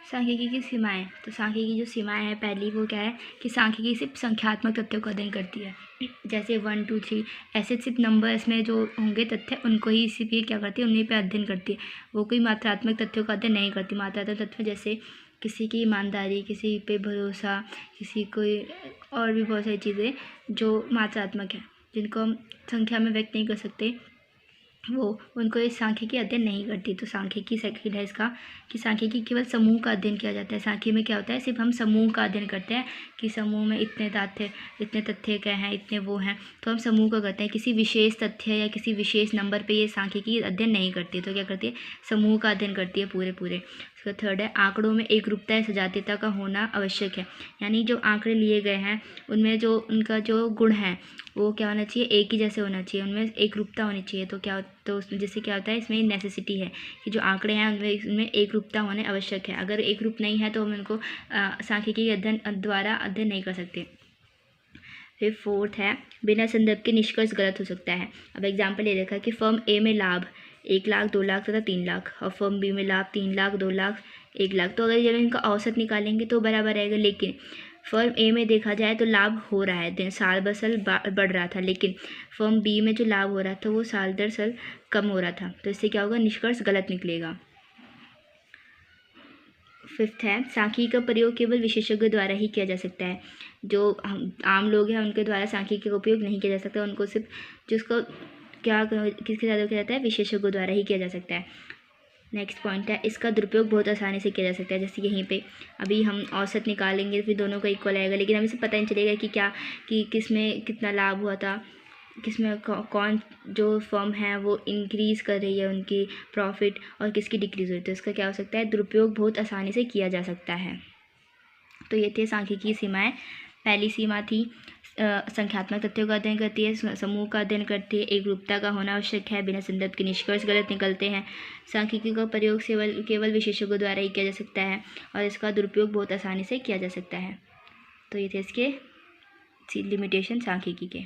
सांख्यिकी की सीमाएं। तो सांख्यिकी की जो सीमाएं हैं, पहली वो क्या है कि सांख्यिकी सिर्फ संख्यात्मक तथ्यों का अध्ययन करती है। जैसे 1 2 3 ऐसे सिर्फ नंबर्स में जो होंगे तथ्य उनको ही सिर्फ ये क्या करती है, उन्हीं पे अध्ययन करती है। वो कोई मात्रात्मक तथ्यों का अध्ययन नहीं करती। मात्रात्मक तथ्य जैसे किसी की ईमानदारी, किसी पे भरोसा, किसी कोई और भी बहुत सारी चीज़ें जो मात्रात्मक है, जिनको हम संख्या में व्यक्त नहीं कर सकते, वो उनको इस सांख्यिकी अध्ययन नहीं करती। तो सांख्यिकी सेकंड है इसका कि सांख्यिकी केवल समूह का अध्ययन किया जाता है। सांख्यिकी में क्या होता है, सिर्फ हम समूह का अध्ययन करते हैं कि समूह में इतने तथ्य क्या हैं, इतने वो हैं, तो हम समूह का करते हैं। किसी विशेष तथ्य या किसी विशेष नंबर पे ये सांख्यिकी अध्ययन नहीं करती। तो क्या करती है, समूह का अध्ययन करती है पूरे। उसका थर्ड है आंकड़ों में एकरूपता या सजातीयता का होना आवश्यक है। यानी जो आंकड़े लिए गए हैं उनमें जो उनका जो गुण है वो क्या होना चाहिए, एक ही जैसे होना चाहिए, उनमें एकरूपता होनी चाहिए। तो क्या, तो जिससे क्या होता है, इसमें नेसेसिटी है कि जो आंकड़े हैं उनमें एकरूपता होने आवश्यक है। अगर एकरूप नहीं है तो हम उनको सांख्यिकी अध्ययन द्वारा अध्ययन नहीं कर सकते। फिर फोर्थ है बिना संदर्भ के निष्कर्ष गलत हो सकता है। अब एग्जाम्पल ये देखा कि फर्म ए में लाभ 1 लाख, 2 लाख तथा 3 लाख, और फर्म बी में लाभ 3 लाख, 2 लाख, 1 लाख। तो अगर ये इनका औसत निकालेंगे तो बराबर रहेगा। लेकिन फर्म ए में देखा जाए तो लाभ हो रहा है, साल ब साल बढ़ रहा था, लेकिन फर्म बी में जो लाभ हो रहा था वो साल दर साल कम हो रहा था। तो इससे क्या होगा, निष्कर्ष गलत निकलेगा। फिफ्थ है सांख्यिकी का प्रयोग केवल विशेषज्ञों द्वारा ही किया जा सकता है। जो हम आम लोग हैं उनके द्वारा सांख्यिकी का उपयोग नहीं किया जा सकता। उनको सिर्फ जिसको क्या किसके द्वारा किया जाता है, विशेषज्ञों द्वारा ही किया जा सकता है। नेक्स्ट पॉइंट है इसका दुरुपयोग बहुत आसानी से किया जा सकता है। जैसे यहीं पे अभी हम औसत निकालेंगे फिर दोनों का इक्वल आएगा, लेकिन हमें से पता नहीं चलेगा कि क्या कि किस में कितना लाभ हुआ था, किस में कौन जो फर्म है वो इंक्रीज़ कर रही है उनकी प्रॉफिट और किसकी डिक्रीज़ हो रही है। तो इसका क्या हो सकता है, दुरुपयोग बहुत आसानी से किया जा सकता है। तो ये थे सांख्यिकी की सीमाएँ। पहली सीमा थी संख्यात्मक तथ्यों का अध्ययन करती है, समूह का अध्ययन करती है, एकरूपता का होना आवश्यक है, बिना संदर्भ के निष्कर्ष गलत निकलते हैं, सांख्यिकी का प्रयोग केवल विशेषज्ञों द्वारा ही किया जा सकता है और इसका दुरुपयोग बहुत आसानी से किया जा सकता है। तो ये थे इसके लिमिटेशन सांख्यिकी के।